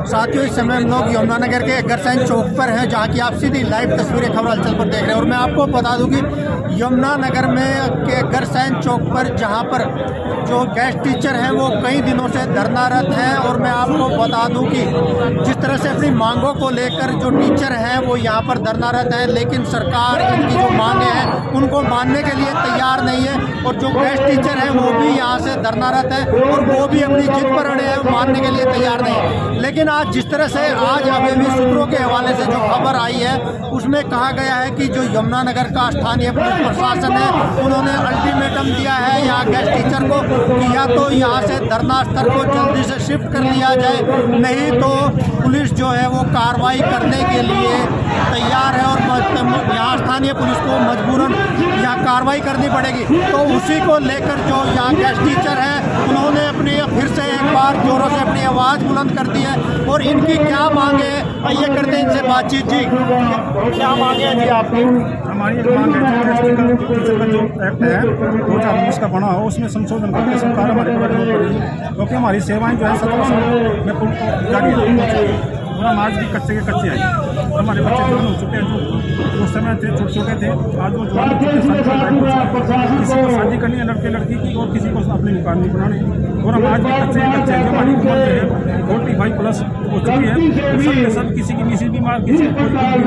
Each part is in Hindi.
साथियों, इस समय हम लोग यमुनानगर के अग्रसेन चौक पर हैं, जहां की आप सीधी लाइव तस्वीरें खबर हलचल पर देख रहे हैं। और मैं आपको बता दूं कि यमुनानगर में के अग्रसेन चौक पर जहां पर जो गेस्ट टीचर हैं वो कई दिनों से धरनारत हैं। और मैं आपको बता दूं कि जिस तरह से अपनी मांगों को लेकर जो टीचर हैं वो यहाँ पर धरनारत हैं, लेकिन सरकार इनकी जो मांगे हैं उनको मानने के लिए तैयार नहीं है। और जो गेस्ट टीचर हैं वो भी यहाँ से धरनारत हैं और वो भी अपनी जिद पर अड़े हैं, मानने के लिए तैयार नहीं है। लेकिन आज जिस तरह से आज अभी भी सूत्रों के हवाले से जो खबर आई है उसमें कहा गया है कि जो यमुनानगर का स्थानीय पुलिस प्रशासन है उन्होंने अल्टीमेटम दिया है यहाँ गेस्ट टीचर को कि या तो यहाँ से धरना स्थल को जल्दी से शिफ्ट कर लिया जाए, नहीं तो पुलिस जो है वो कार्रवाई करने के लिए तैयार है और यहाँ स्थानीय पुलिस को मजबूरन यहाँ कार्रवाई करनी पड़ेगी। तो उसी को लेकर जो यहाँ गेस्ट टीचर हैं उन्होंने अपनी फिर से एक बार जोरों से अपनी आवाज़ बुलंद कर दी है। और इनकी क्या मांग है, आइए करते हैं इनसे बातचीत। जी, क्या मांगे हैं जी आपकी? हमारी जो मांग है टीचर का जो एक्ट है 2019 का बना हो उसमें संशोधन करके सरकार हमारे को क्योंकि हमारी सेवाएं जो है 17 साल में जारी है और हम आज भी कच्चे के कच्चे आए और हमारे बच्चे जवान हो चुके हैं जो उस समय थे छोटे छोटे थे, आज वो जवान हो चुके हैं। किसी को शादी करनी है लड़के लड़की की और किसी को अपनी मकान नहीं बनाने और हम आज भी कच्चे के कच्चे हैं। जो हमारी उम्र है 45+ हो चुकी है, सब के सब किसी की मिसेज बीमार, किसी की बीमार,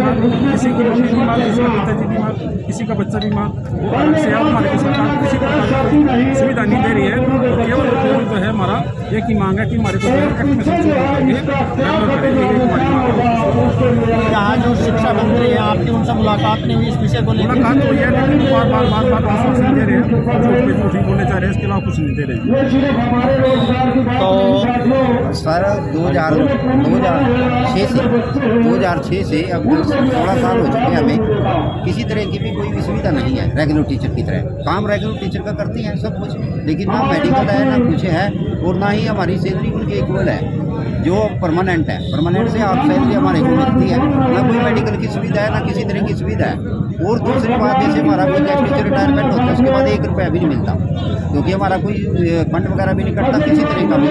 किसी की मम्मी बीमार, किसी का पिताजी बीमार, किसी का बच्चा बीमार, वो अलग से हमारे को सरकार किसी को सुविधा नहीं दे रही है। तो केवल जो है हमारा एक ही मांग है कि हमारे को एक्ट में संशोधन करके यहाँ जो शिक्षा मंत्री हैं आपकी उनसे मुलाकात नहीं हुई इस विषय को लेकर? मुलाकात हुई है लेकिन बार आश्वासन दे रहे हैं, झूठ ही बोलने चाह रहे हैं, इसके अलावा कुछ नहीं दे रहे। तो सर 2006 से अब 16 साल हो चुके हैं, हमें किसी तरह की भी कोई भी सुविधा नहीं है रेगुलर टीचर की तरह। काम रेगुलर टीचर का करते हैं सब कुछ, लेकिन ना मेडिकल है ना कुछ है और ना ही हमारी सैलरी उनके इक्वल है जो परमानेंट है। परमानेंट से आप सैलरी हमारे को मिलती है, ना कोई मेडिकल की सुविधा है ना किसी तरह की सुविधा है। और दूसरी बात, जैसे हमारा कोई गेस्ट टीचर रिटायरमेंट होता है उसके बाद 1 रुपया भी नहीं मिलता क्योंकि हमारा कोई फंड वगैरह भी नहीं कटता किसी तरह का भी।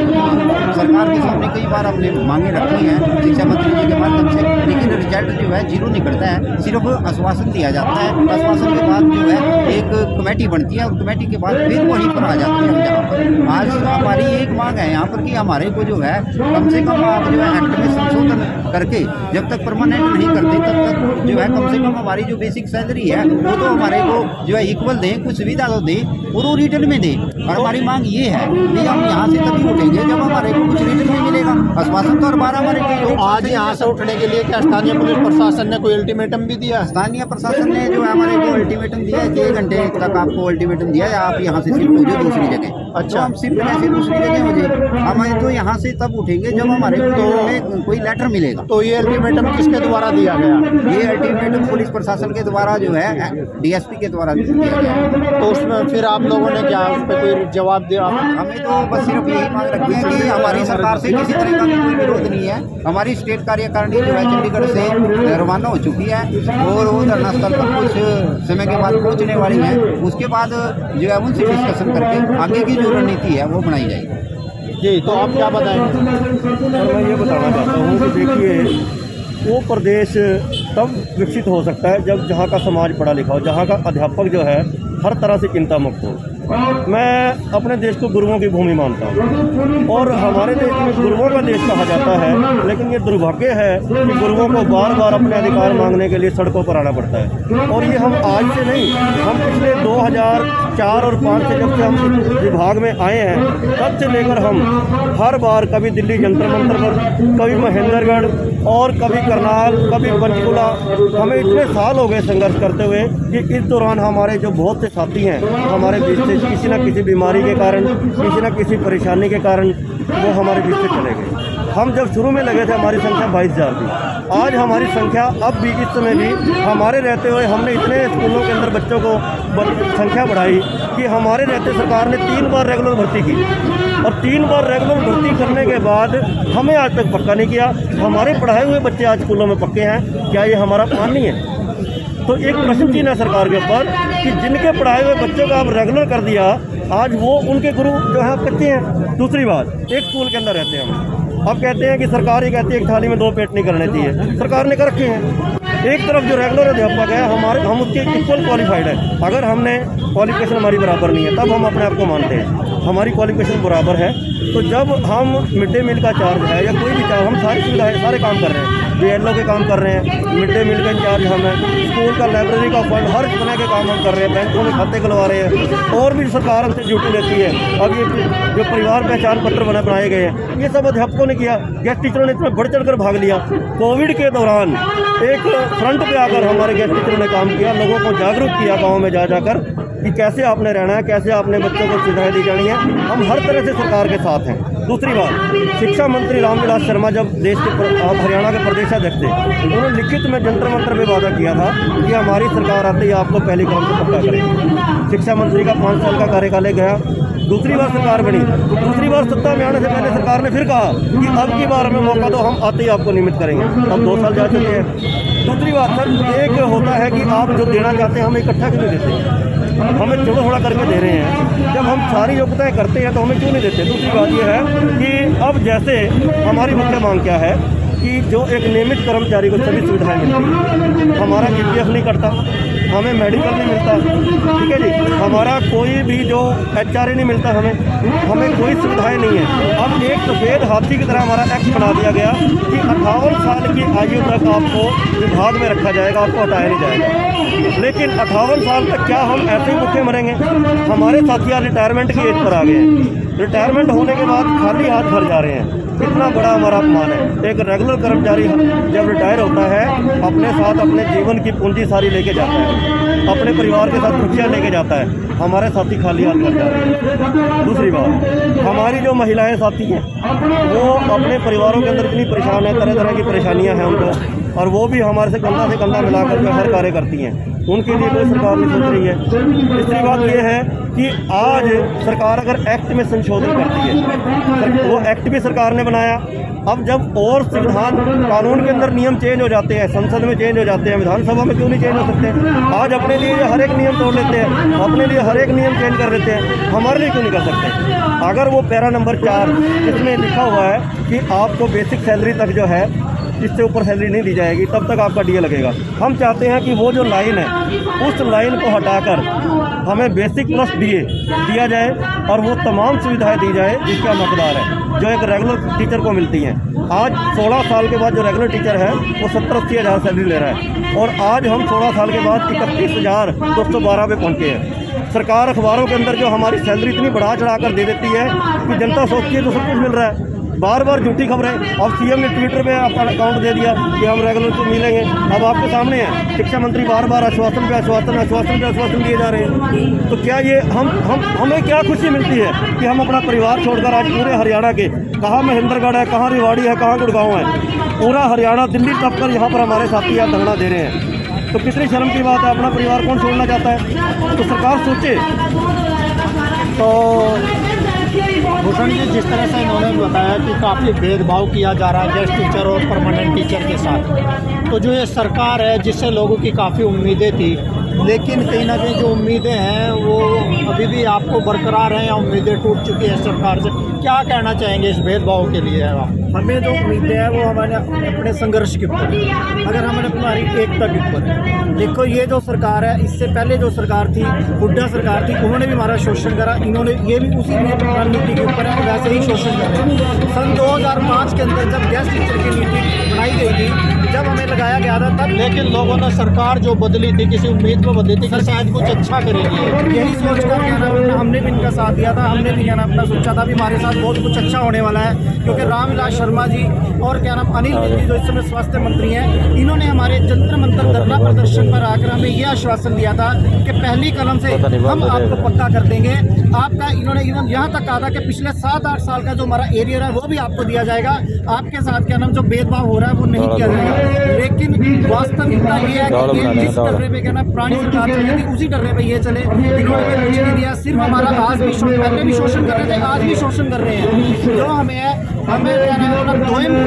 सरकार के सामने कई बार हमने मांगे रखी हैं शिक्षा मंत्री जी के माध्यम से, लेकिन रिजल्ट जो है जीरो निकलता है। सिर्फ आश्वासन दिया जाता है, आश्वासन के बाद जो है एक कमेटी बनती है और कमेटी के बाद फिर वहीं पर आ जाती है। जहाँ पर आज हमारी एक मांग है यहाँ पर कि हमारे को जो है कम से कम आप जो है एक्ट में संशोधन करके जब तक परमानेंट नहीं करते तब तक जो है कम से कम हमारी जो बेसिक सैलरी है वो तो हमारे को जो है इक्वल दें, कुछ सुविधा तो दें और वो रिटर्न में दें। और हमारी मांग ये है कि हम यहाँ से तभी उठेंगे जब हमारे को कुछ रिटर्न में मिलेगा। आश्वासन तो हर बार हमारे को आज यहाँ से उठने के लिए क्या स्थानीय पुलिस प्रशासन ने कोई अल्टीमेटम भी दिया? स्थानीय प्रशासन ने जो है हमारे को अल्टीमेटम दिया है कि 1 घंटे तक आपको अल्टीमेटम दिया है, आप यहाँ से शिफ्ट हो जाओ दूसरी जगह। अच्छा, हम शिफ्ट कैसे दूसरी जगह हो जाए? हम तो यहाँ से तब उठेंगे जब हमारे को कोई लेटर मिलेगा। तो ये अल्टीमेटम किसके द्वारा दिया गया? ये अल्टीमेटम पुलिस प्रशासन के द्वारा जो है DSP के द्वारा दिया गया। तो उसमें फिर आप लोगों ने क्या उस पर कोई जवाब दिया? हमें तो बस सिर्फ यही मांग रखी है कि हमारी सरकार से किसी तरह का कोई विरोध नहीं है। हमारी स्टेट कार्यकारिणी जो है चंडीगढ़ से रवाना हो चुकी है और वो धरना स्थल पर कुछ समय के बाद पहुंचने वाली है। उसके बाद जो है उनसे डिस्कशन करके आगे की जो रणनीति है वो बनाई जाएगी। जी, तो आप क्या बताएंगे? सर मैं ये बताना चाहता हूँ कि देखिए वो प्रदेश तब विकसित हो सकता है जब जहाँ का समाज पढ़ा लिखा हो, जहाँ का अध्यापक जो है हर तरह से चिंता मुक्त हो। मैं अपने देश को गुरुओं की भूमि मानता हूँ और हमारे देश में गुरुओं का देश कहा जाता है, लेकिन ये दुर्भाग्य है कि गुरुओं को बार बार अपने अधिकार मांगने के लिए सड़कों पर आना पड़ता है। और ये हम आज से नहीं, हम पिछले 2004 और 5 से जब से हम विभाग में आए हैं तब से लेकर हम हर बार कभी दिल्ली जंतर मंतर पर, कभी महेंद्रगढ़ और कभी करनाल, कभी पंचकुला, हमें इतने साल हो गए संघर्ष करते हुए कि इस दौरान हमारे जो बहुत से साथी हैं हमारे बीच से किसी न किसी बीमारी के कारण, किसी न किसी परेशानी के कारण वो हमारे बीच से चले गए। हम जब शुरू में लगे थे हमारी संख्या 22,000 थी। आज हमारी संख्या अब भी इस समय भी हमारे रहते हुए हमने इतने स्कूलों के अंदर बच्चों को संख्या बढ़ाई कि हमारे रहते सरकार ने 3 बार रेगुलर भर्ती की और 3 बार रेगुलर भर्ती करने के बाद हमें आज तक पक्का नहीं किया। हमारे पढ़ाए हुए बच्चे आज स्कूलों में पक्के हैं, क्या ये हमारा मान नहीं है? तो एक प्रश्न चिन्ह है सरकार के ऊपर कि जिनके पढ़ाए हुए बच्चों को आप रेगुलर कर दिया, आज वो उनके गुरु जो है कच्चे हैं। दूसरी बात, एक स्कूल के अंदर रहते हैं हम, अब कहते हैं कि सरकार ही कहती है कि थाली में 2 पेट नहीं करने चाहिए, सरकार ने कर रखे हैं। एक तरफ जो रेगुलर अध्यापक है हम उसके इक्वल क्वालिफाइड है। अगर हमने क्वालिफिकेशन हमारी बराबर नहीं है तब हम अपने आप को मानते हैं हमारी क्वालिफिकेशन बराबर है। तो जब हम मिड डे मील का चार्ज है या कोई भी चार्ज, हम सारी सुविधाएं सारे काम कर रहे हैं, BLO के काम कर रहे हैं, मिड डे मील का इंचार्ज हम हैं, स्कूल का लाइब्रेरी का फंड, हर तरह के काम हम कर रहे हैं, बैंकों में खाते खुलवा रहे हैं, और भी सरकार हमसे ड्यूटी लेती है। अब ये जो परिवार पहचान पत्र बनाए गए हैं ये सब अध्यापकों ने किया, गेस्ट टीचरों ने इसमें बढ़ चढ़ कर भाग लिया। कोविड के दौरान एक फ्रंट पे आकर हमारे गेस्ट टीचरों ने काम किया, लोगों को जागरूक किया गाँव में जा जाकर कि कैसे आपने रहना है, कैसे आपने बच्चों को सुविधाएं दी जानी है। हम हर तरह से सरकार के साथ हैं। दूसरी बात, शिक्षा मंत्री रामविलास शर्मा जब देश के हरियाणा के प्रदेशाध्यक्ष थे, उन्होंने लिखित में जंतर मंतर में वादा किया था कि हमारी सरकार आते ही आपको पहली कदम से पक्का करेगी। शिक्षा मंत्री का 5 साल का कार्यकाल गया, दूसरी बार सरकार बनी, दूसरी बार सत्ता में आने से पहले सरकार ने फिर कहा कि अब की बार हमें मौका दो, हम आते ही आपको नियमित करेंगे। अब 2 साल जा चुके हैं। दूसरी बात सर, एक होता है कि आप जो देना चाहते हैं हमें इकट्ठा क्यों नहीं देते, हमें थोड़ा थोड़ा करके दे रहे हैं। जब हम सारी योग्यताएं करते हैं तो हमें क्यों नहीं देते। दूसरी बात यह है कि अब जैसे हमारी मुख्य मांग क्या है कि जो एक नियमित कर्मचारी को सभी सुविधाएं मिलती है, हमारा GPF नहीं कटता, हमें मेडिकल नहीं मिलता, ठीक है जी, हमारा कोई भी जो HRA नहीं मिलता, हमें कोई सुविधाएं नहीं है। अब एक सफ़ेद हाथी की तरह हमारा एक्ट बना दिया गया कि 58 साल की आयु तक आपको विभाग में रखा जाएगा, आपको हटाया नहीं जाएगा। लेकिन 58 साल तक क्या हम ऐसे ही भूखे मरेंगे? हमारे साथी रिटायरमेंट की एज पर आ गए हैं, रिटायरमेंट होने के बाद खाली हाथ भर जा रहे हैं। कितना बड़ा हमारा अपमान है। एक रेगुलर कर्मचारी जब रिटायर होता है अपने साथ अपने जीवन की पूंजी सारी लेके जाता है, अपने परिवार के साथ खुशियाँ लेके जाता है, हमारे साथी खाली हाथ भर जा रहे हैं। दूसरी बात, हमारी जो महिलाएं साथी हैं वो अपने परिवारों के अंदर इतनी परेशान है, तरह तरह की परेशानियां हैं उनको, और वो भी हमारे से कंधा मिलाकर जो हर कार्य करती हैं, उनके लिए कोई सरकार नहीं सोच रही है। तीसरी बात ये है कि आज सरकार अगर एक्ट में संशोधन करती है, वो एक्ट भी सरकार ने बनाया। अब जब और संविधान कानून के अंदर नियम चेंज हो जाते हैं, संसद में चेंज हो जाते हैं, विधानसभा में क्यों नहीं चेंज हो सकते? आज अपने लिए हर एक नियम तोड़ लेते हैं, अपने लिए हर एक नियम चेंज कर लेते हैं, हमारे लिए क्यों नहीं कर सकते? अगर वो पैरा नंबर 4 इसमें लिखा हुआ है कि आपको बेसिक सैलरी तक जो है, इससे ऊपर सैलरी नहीं दी जाएगी, तब तक आपका DA लगेगा। हम चाहते हैं कि वो जो लाइन है उस लाइन को हटाकर हमें बेसिक प्लस DA दिया जाए और वो तमाम सुविधाएं दी जाए जिसका हकदार है, जो एक रेगुलर टीचर को मिलती हैं। आज 16 साल के बाद जो रेगुलर टीचर है वो 70-80 हज़ार सैलरी ले रहा है, और आज हम 16 साल के बाद 31,212 पे पहुँचे हैं। सरकार अखबारों के अंदर जो हमारी सैलरी इतनी बढ़ा चढ़ा कर दे देती है कि जनता सोचती है तो सब कुछ मिल रहा है। बार बार झूठी खबरें। अब CM ने ट्विटर पे अपना अकाउंट दे दिया कि हम रेगुलर को मिलेंगे। अब आपके सामने है, शिक्षा मंत्री बार बार आश्वासन पे आश्वासन दिए जा रहे हैं। तो क्या ये हमें क्या खुशी मिलती है कि हम अपना परिवार छोड़कर आज पूरे हरियाणा के, कहाँ महेंद्रगढ़ है, कहाँ रेवाड़ी है, कहाँ गुड़गांव है, पूरा हरियाणा दिल्ली टप कर यहाँ पर हमारे साथी यहाँ धरना दे रहे हैं। तो कितनी शर्म की बात है। अपना परिवार कौन छोड़ना चाहता है? तो सरकार सोचे। तो भूषण जी, जिस तरह से इन्होंने बताया कि काफ़ी भेदभाव किया जा रहा है गेस्ट टीचर और परमानेंट टीचर के साथ, तो जो ये सरकार है जिससे लोगों की काफ़ी उम्मीदें थी, लेकिन कहीं ना कहीं जो उम्मीदें हैं वो अभी भी आपको बरकरार हैं या उम्मीदें टूट चुकी हैं सरकार से? क्या कहना चाहेंगे इस भेदभाव के लिए आप? हमें जो उम्मीदें हैं वो हमारे अपने संघर्ष के ऊपर, अगर हमारे हमारी एकता के ऊपर। देखो, ये जो सरकार है, इससे पहले जो सरकार थी, हुड्डा सरकार थी, उन्होंने भी हमारा शोषण करा, इन्होंने ये भी उसी नीति के ऊपर है, वैसे ही शोषण कर रहे हैं। सन 2005 के अंदर जब गेस्ट टीचर की नीति बनाई गई थी, जब हमें लगाया गया था तब, लेकिन लोगों ने सरकार जो बदली थी किसी उम्मीद को बदली थी कि शायद कुछ अच्छा करेगी, यही सोच कर हमने भी इनका साथ दिया था। हमने भी अपना सोचा था भी हमारे साथ बहुत कुछ अच्छा होने वाला है, क्योंकि रामविलास शर्मा जी और अनिल विज जी जो इस समय स्वास्थ्य मंत्री हैं, इन्होंने हमारे जंतर मंतर धरना प्रदर्शन पर आकर हमें यह आश्वासन दिया था कि पहली कलम से हम आपको पक्का कर देंगे। आपका इन्होंने यहाँ तक कहा था कि पिछले 7-8 साल का जो हमारा एरियर है वो भी आपको दिया जाएगा, आपके साथ जो भेदभाव हो रहा है वो नहीं किया जाएगा। लेकिन वास्तविकता ये है कि ये जिस डर्रे पे कहना पुरानी सरकार चली थी उसी डर्रे पे ये चले। इन्होंने कुछ नहीं दिया, सिर्फ हमारा आज भी पहले भी शोषण कर रहे थे, आज भी शोषण कर रहे हैं। जो हमें कहना है अपना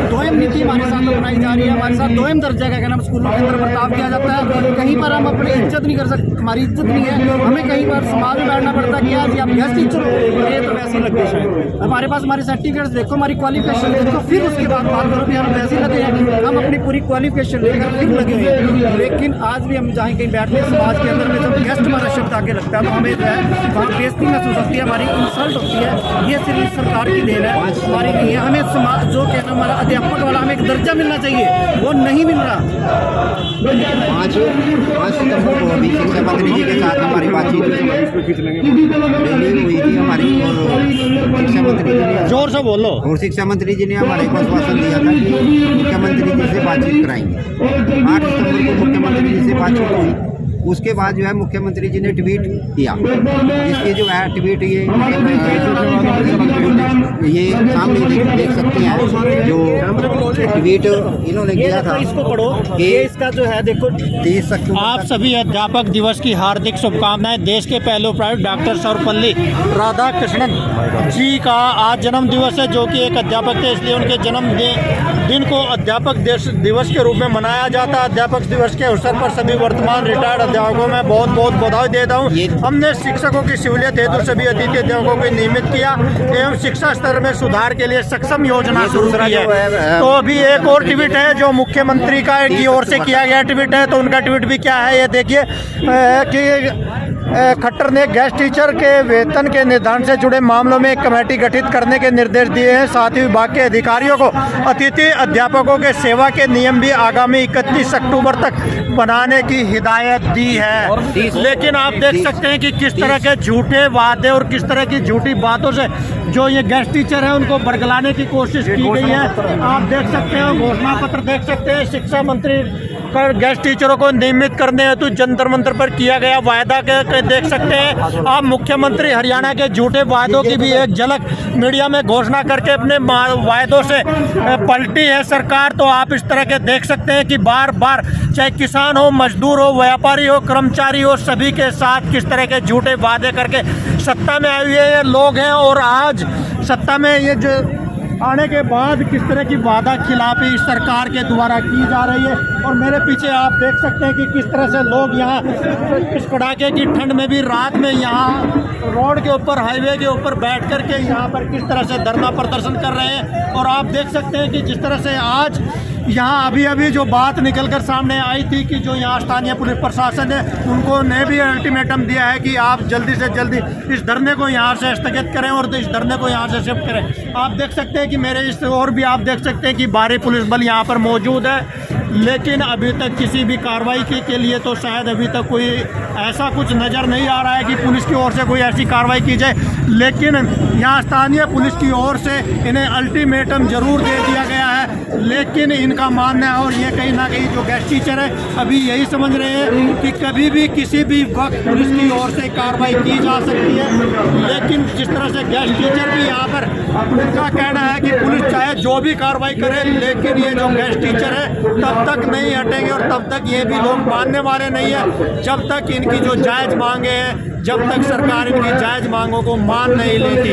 दोयम नीति हमारे साथ बनाई जा रही है, हमारे साथ दोयम दर्जा का कहना स्कूलों के अंदर बर्ताव किया जाता है। कहीं पर हम अपनी इज्जत नहीं कर सकते, हमारी इज्जत नहीं है, हमें कहीं पर समाज में बैठना पड़ता है। क्या जी आप गेस्ट टीचर हो, ये तो वैसे ही लगते शायद। हमारे पास हमारे सर्टिफिकेट्स देखो, हमारी क्वालिफिकेशन देखो, फिर उसके बाद बात करो कि हम वैसे ही लगे हैं। हम अपनी पूरी क्वालिफिकेशन लेकर फिर लगे हुए हैं। लेकिन आज भी हम जहाँ कहीं बैठते हैं समाज के अंदर में, जब गेस्ट हमारा शब्द आगे लगता है तो हमें जो है वहाँ बेइज्जती महसूस होती है, हमारी इंसल्ट होती है। ये सिर्फ सरकार की देन है, हमारी नहीं है। हमें समाज जो कहना हमारा अध्यापक वाला हमें एक दर्जा मिलना चाहिए, वो नहीं मिल रहा। 5 सितंबर को अभी शिक्षा मंत्री जी के साथ हमारी बातचीत हुई थी हमारी, और शिक्षा मंत्री जी ने जोर से बोलो। और शिक्षा मंत्री जी ने हमारे को आश्वासन दिया था कि मुख्यमंत्री जी से बातचीत कराएंगे। 8 सितंबर को मुख्यमंत्री जी से बातचीत हुई। उसके बाद जो है मुख्यमंत्री जी ने ट्वीट किया, जिसकी जो है ट्वीट ये सामने देख सकते हैं। जो ट्वीट इन्होंने किया था, इसको पढ़ो, ये इसका जो है देखो 30 अक्टूबर। आप सभी अध्यापक दिवस की हार्दिक शुभकामनाएं। देश के पहले उपायुक्त डॉक्टर सर्वपल्ली राधाकृष्णन जी का आज जन्म दिवस है, जो कि एक अध्यापक थे, इसलिए उनके जन्म दिन को अध्यापक दिवस के रूप में मनाया जाता है। अध्यापक दिवस के अवसर पर सभी वर्तमान रिटायर्ड अध्यापकों में बहुत बहुत बधाई देता हूँ। हमने शिक्षकों की सहूलियत हेतु सभी अतिथि अध्यापकों को नियमित किया एवं शिक्षा स्तर में सुधार के लिए सक्षम योजना शुरू की है। तो अभी एक और ट्वीट है जो मुख्यमंत्री की ओर से किया गया ट्वीट है, तो उनका ट्वीट भी क्या है ये देखिए कि खट्टर ने गेस्ट टीचर के वेतन के निर्धारण से जुड़े मामलों में एक कमेटी गठित करने के निर्देश दिए हैं। साथ ही विभाग के अधिकारियों को अतिथि अध्यापकों के सेवा के नियम भी आगामी 31 अक्टूबर तक बनाने की हिदायत दी है। लेकिन आप देख सकते हैं कि किस तरह के झूठे वादे और किस तरह की झूठी बातों से जो ये गेस्ट टीचर है उनको बरगलाने की कोशिश की गई है। आप देख सकते हैं, घोषणा पत्र देख सकते हैं, शिक्षा मंत्री पर गेस्ट टीचरों को नियमित करने हेतु जंतर मंतर पर किया गया वायदा के देख सकते हैं आप। मुख्यमंत्री हरियाणा के झूठे वायदों की भी एक झलक मीडिया में घोषणा करके अपने वायदों से पलटी है सरकार। तो आप इस तरह के देख सकते हैं कि बार बार चाहे किसान हो, मजदूर हो, व्यापारी हो, कर्मचारी हो, सभी के साथ किस तरह के झूठे वादे करके सत्ता में आए हुए लोग हैं। और आज सत्ता में ये जो आने के बाद किस तरह की वादा खिलाफी इस सरकार के द्वारा की जा रही है। और मेरे पीछे आप देख सकते हैं कि किस तरह से लोग यहाँ इस कड़ाके की ठंड में भी रात में यहाँ रोड के ऊपर, हाईवे के ऊपर बैठ कर के यहाँ पर किस तरह से धरना प्रदर्शन कर रहे हैं। और आप देख सकते हैं कि जिस तरह से आज यहाँ अभी जो बात निकल कर सामने आई थी कि जो यहाँ स्थानीय पुलिस प्रशासन है उनको ने भी अल्टीमेटम दिया है कि आप जल्दी से जल्दी इस धरने को यहाँ से स्थगित करें और इस धरने को यहाँ से शिफ्ट करें। आप देख सकते हैं कि मेरे इस और भी आप देख सकते हैं कि भारी पुलिस बल यहाँ पर मौजूद है, लेकिन अभी तक किसी भी कार्रवाई के लिए तो शायद अभी तक कोई ऐसा कुछ नज़र नहीं आ रहा है कि पुलिस की ओर से कोई ऐसी कार्रवाई की जाए। लेकिन यहाँ स्थानीय पुलिस की ओर से इन्हें अल्टीमेटम जरूर दे दिया गया है, लेकिन इनका मानना है और ये कहीं ना कहीं जो गेस्ट टीचर है अभी यही समझ रहे हैं कि कभी भी किसी भी वक्त पुलिस की ओर से कार्रवाई की जा सकती है। लेकिन जिस तरह से गेस्ट टीचर भी यहाँ पर उनका कहना है कि पुलिस चाहे जो भी कार्रवाई करे, लेकिन ये जो गेस्ट टीचर है तब तक नहीं हटेंगे और तब तक ये भी लोग मानने वाले नहीं है जब तक इनकी जो जायज़ मांगे हैं, जब तक सरकार इनकी जायज़ मांगों को मान नहीं लेती।